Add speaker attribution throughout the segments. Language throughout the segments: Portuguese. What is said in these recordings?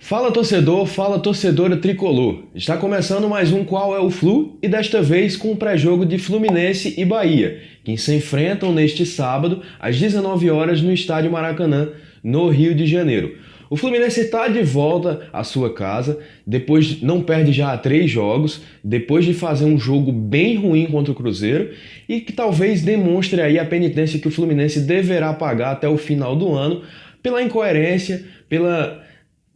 Speaker 1: Fala torcedor, fala torcedora tricolor. Está começando mais um Qual é o Flu e desta vez com o pré-jogo de Fluminense e Bahia, que se enfrentam neste sábado às 19 horas no Estádio Maracanã, no Rio de Janeiro. O Fluminense está de volta à sua casa, depois não perde já há 3 jogos, depois de fazer um jogo bem ruim contra o Cruzeiro e que talvez demonstre aí a penitência que o Fluminense deverá pagar até o final do ano pela incoerência, pela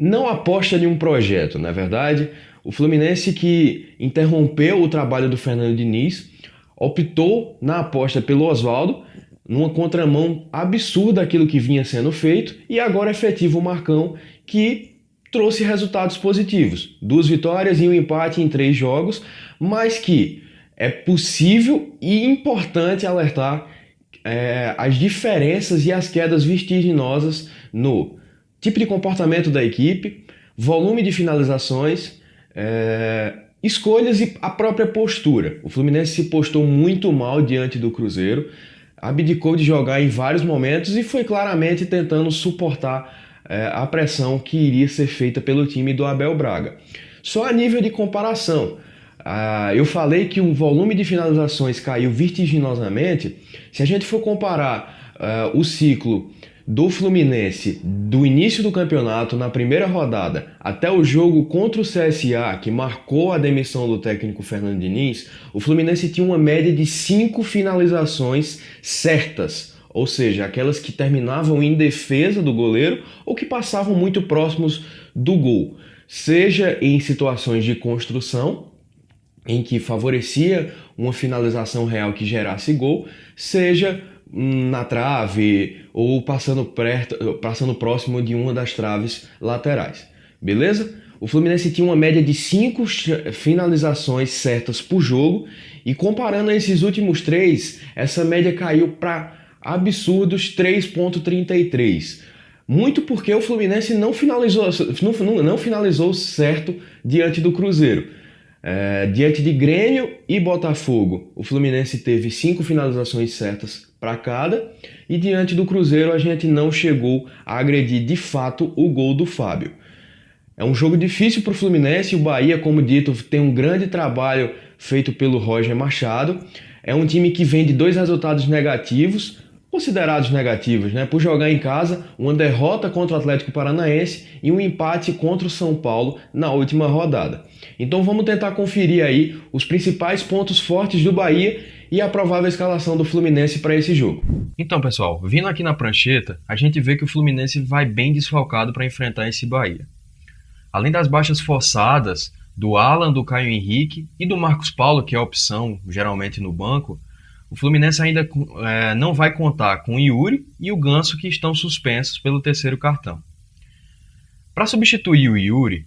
Speaker 1: não aposta de um projeto, na verdade. O Fluminense, que interrompeu o trabalho do Fernando Diniz, optou na aposta pelo Oswaldo, numa contramão absurda daquilo que vinha sendo feito, e agora efetiva o Marcão, que trouxe resultados positivos. 2 vitórias e um empate em 3 jogos, mas que é possível e importante alertar as diferenças e as quedas vertiginosas no tipo de comportamento da equipe, volume de finalizações, escolhas e a própria postura. O Fluminense se postou muito mal diante do Cruzeiro, abdicou de jogar em vários momentos e foi claramente tentando suportar a pressão que iria ser feita pelo time do Abel Braga. Só a nível de comparação, eu falei que o volume de finalizações caiu vertiginosamente. Se a gente for comparar o ciclo do Fluminense do início do campeonato, na primeira rodada, até o jogo contra o CSA, que marcou a demissão do técnico Fernando Diniz, o Fluminense tinha uma média de 5 finalizações certas, ou seja, aquelas que terminavam em defesa do goleiro ou que passavam muito próximos do gol, seja em situações de construção, em que favorecia uma finalização real que gerasse gol, seja na trave ou passando próximo de uma das traves laterais. Beleza? O Fluminense tinha uma média de 5 finalizações certas por jogo e comparando esses últimos 3, essa média caiu para absurdos 3,33. Muito porque o Fluminense não finalizou certo diante do Cruzeiro. Diante de Grêmio e Botafogo, o Fluminense teve 5 finalizações certas para cada, e diante do Cruzeiro a gente não chegou a agredir de fato o gol do Fábio. É um jogo difícil para o Fluminense. O Bahia, como dito, tem um grande trabalho feito pelo Roger Machado. É um time que vem de 2 resultados negativos, considerados negativos, né? Por jogar em casa, uma derrota contra o Atlético Paranaense e um empate contra o São Paulo na última rodada. Então vamos tentar conferir aí os principais pontos fortes do Bahia e a provável escalação do Fluminense para esse jogo.
Speaker 2: Então, pessoal, vindo aqui na prancheta, a gente vê que o Fluminense vai bem desfalcado para enfrentar esse Bahia. Além das baixas forçadas do Alan, do Caio Henrique e do Marcos Paulo, que é a opção geralmente no banco, o Fluminense ainda não vai contar com o Yuri e o Ganso, que estão suspensos pelo 3º cartão. Para substituir o Yuri,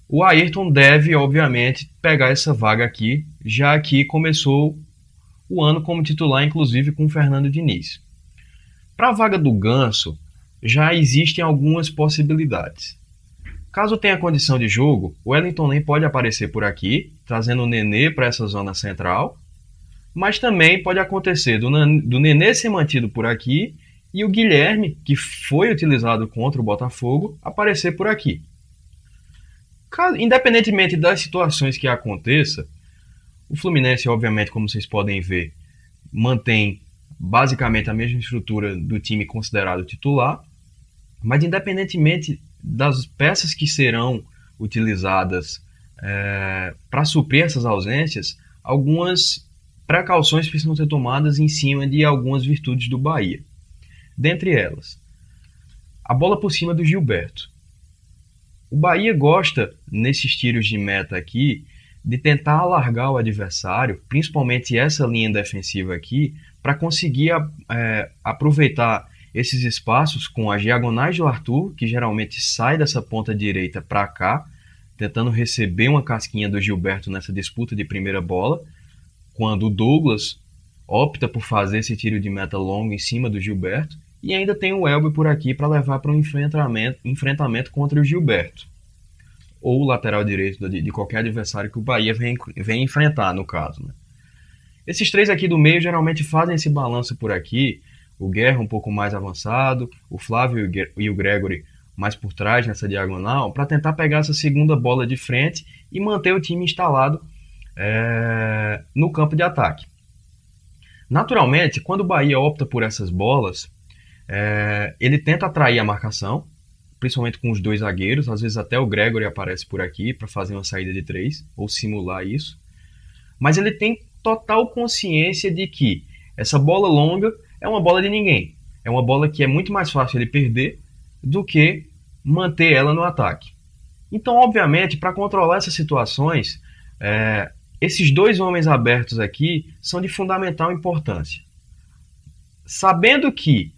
Speaker 2: o Ayrton deve, obviamente, pegar essa vaga aqui, já que começou o ano como titular, inclusive com o Fernando Diniz. Para a vaga do Ganso, já existem algumas possibilidades. Caso tenha condição de jogo, o Wellington nem pode aparecer por aqui, trazendo o Nenê para essa zona central, mas também pode acontecer do Nenê ser mantido por aqui e o Guilherme, que foi utilizado contra o Botafogo, aparecer por aqui. Independentemente das situações que aconteça, o Fluminense, obviamente, como vocês podem ver, mantém basicamente a mesma estrutura do time considerado titular, mas independentemente das peças que serão utilizadas para suprir essas ausências, algumas precauções precisam ser tomadas em cima de algumas virtudes do Bahia. Dentre elas, a bola por cima do Gilberto. O Bahia gosta, nesses tiros de meta aqui, de tentar alargar o adversário, principalmente essa linha defensiva aqui, para conseguir aproveitar esses espaços com as diagonais do Arthur, que geralmente sai dessa ponta direita para cá, tentando receber uma casquinha do Gilberto nessa disputa de primeira bola, quando o Douglas opta por fazer esse tiro de meta longo em cima do Gilberto, e ainda tem o Elber por aqui para levar para um enfrentamento contra o Gilberto, ou o lateral direito de qualquer adversário que o Bahia vem enfrentar, no caso, né? Esses 3 aqui do meio geralmente fazem esse balanço por aqui, o Guerra um pouco mais avançado, o Flávio e o Gregory mais por trás nessa diagonal para tentar pegar essa segunda bola de frente e manter o time instalado no campo de ataque. Naturalmente, quando o Bahia opta por essas bolas, ele tenta atrair a marcação, principalmente com os dois zagueiros, às vezes até o Gregory aparece por aqui para fazer uma saída de 3 ou simular isso, mas ele tem total consciência de que essa bola longa é uma bola de ninguém, é uma bola que é muito mais fácil ele perder do que manter ela no ataque. Então, obviamente, para controlar essas situações, esses dois homens abertos aqui são de fundamental importância. Sabendo que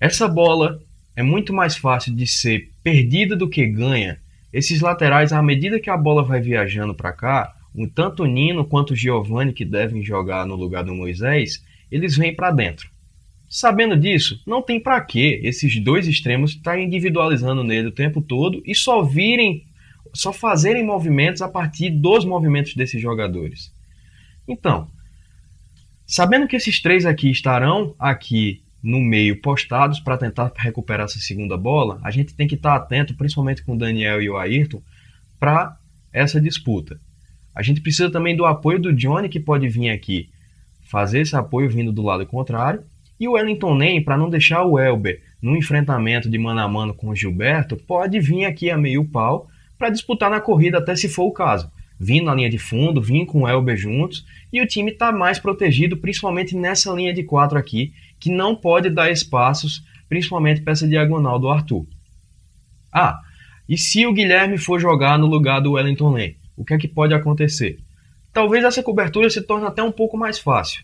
Speaker 2: essa bola é muito mais fácil de ser perdida do que ganha, esses laterais, à medida que a bola vai viajando para cá, tanto o Nino quanto o Giovani, que devem jogar no lugar do Moisés, eles vêm para dentro. Sabendo disso, não tem para que esses dois extremos estarem individualizando nele o tempo todo e só fazerem movimentos a partir dos movimentos desses jogadores. Então, sabendo que esses três aqui estarão aqui no meio postados para tentar recuperar essa segunda bola, a gente tem que estar atento, principalmente com o Daniel e o Ayrton, para essa disputa. A gente precisa também do apoio do Johnny, que pode vir aqui fazer esse apoio vindo do lado contrário, e o Wellington Nem, para não deixar o Elber no enfrentamento de mano a mano com o Gilberto, pode vir aqui a meio pau para disputar na corrida, até se for o caso. Vindo na linha de fundo, vindo com o Elber juntos, e o time está mais protegido, principalmente nessa linha de 4 aqui, que não pode dar espaços, principalmente para essa diagonal do Arthur. E se o Guilherme for jogar no lugar do Wellington Nem, o que é que pode acontecer? Talvez essa cobertura se torne até um pouco mais fácil.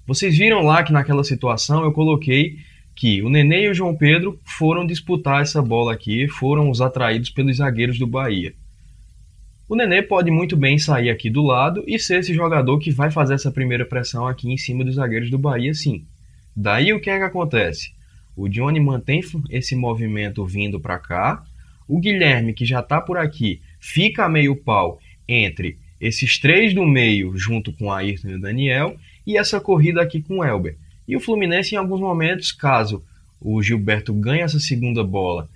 Speaker 2: Vocês viram lá que naquela situação eu coloquei que o Nenê e o João Pedro foram disputar essa bola aqui, foram os atraídos pelos zagueiros do Bahia. O Nenê pode muito bem sair aqui do lado e ser esse jogador que vai fazer essa primeira pressão aqui em cima dos zagueiros do Bahia, sim. Daí o que é que acontece? O Johnny mantém esse movimento vindo para cá, o Guilherme, que já está por aqui, fica a meio pau entre esses três do meio, junto com o Ayrton e o Daniel, e essa corrida aqui com o Elber. E o Fluminense, em alguns momentos, caso o Gilberto ganhe essa segunda bola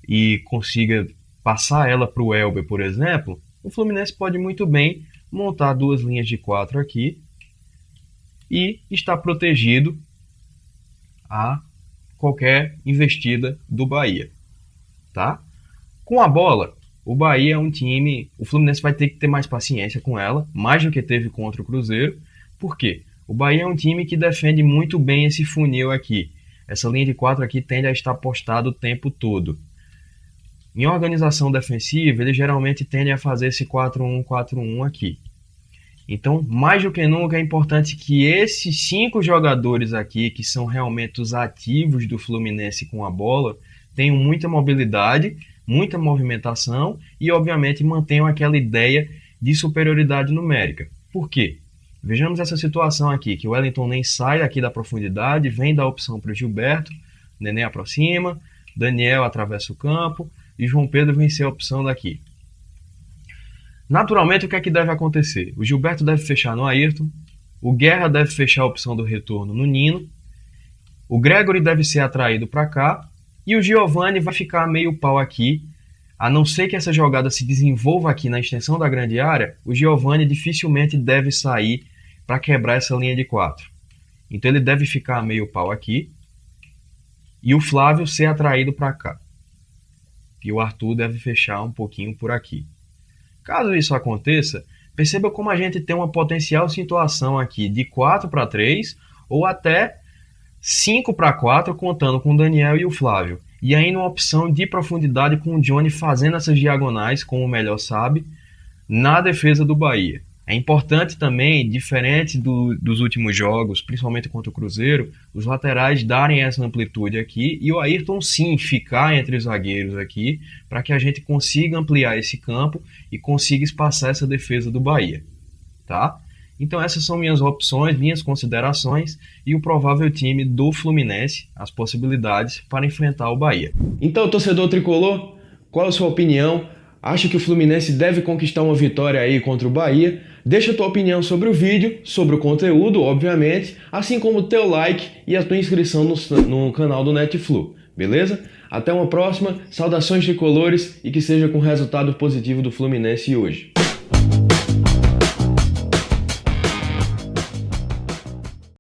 Speaker 2: e consiga passar ela para o Elber, por exemplo, o Fluminense pode muito bem montar duas linhas de 4 aqui e estar protegido a qualquer investida do Bahia. Tá? Com a bola, o Bahia é um time... O Fluminense vai ter que ter mais paciência com ela, mais do que teve contra o Cruzeiro. Por quê? O Bahia é um time que defende muito bem esse funil aqui. Essa linha de 4 aqui tende a estar postada o tempo todo. Em organização defensiva, eles geralmente tendem a fazer esse 4-1-4-1 aqui. Então, mais do que nunca, é importante que esses 5 jogadores aqui, que são realmente os ativos do Fluminense com a bola, tenham muita mobilidade, muita movimentação e, obviamente, mantenham aquela ideia de superioridade numérica. Por quê? Vejamos essa situação aqui, que o Wellington Nem sai aqui da profundidade, vem dar opção para o Gilberto, Nenê aproxima, Daniel atravessa o campo e João Pedro vem ser a opção daqui. Naturalmente, o que é que deve acontecer? O Gilberto deve fechar no Ayrton, o Guerra deve fechar a opção do retorno no Nino, o Gregory deve ser atraído para cá e o Giovani vai ficar meio pau aqui. A não ser que essa jogada se desenvolva aqui na extensão da grande área, o Giovani dificilmente deve sair para quebrar essa linha de 4. Então ele deve ficar meio pau aqui e o Flávio ser atraído para cá. E o Arthur deve fechar um pouquinho por aqui. Caso isso aconteça, perceba como a gente tem uma potencial situação aqui de 4-3 ou até 5-4, contando com o Daniel e o Flávio. E ainda uma opção de profundidade com o Johnny fazendo essas diagonais, como o melhor sabe, na defesa do Bahia. É importante também, diferente dos últimos jogos, principalmente contra o Cruzeiro, os laterais darem essa amplitude aqui e o Ayrton sim ficar entre os zagueiros aqui para que a gente consiga ampliar esse campo e consiga espaçar essa defesa do Bahia. Tá? Então essas são minhas opções, minhas considerações e o provável time do Fluminense, as possibilidades para enfrentar o Bahia.
Speaker 1: Então, torcedor tricolor, qual a sua opinião? Acha que o Fluminense deve conquistar uma vitória aí contra o Bahia? Deixa a tua opinião sobre o vídeo, sobre o conteúdo, obviamente, assim como o teu like e a tua inscrição no canal do Netflu. beleza? Até uma próxima, saudações tricolores e que seja com resultado positivo do Fluminense hoje.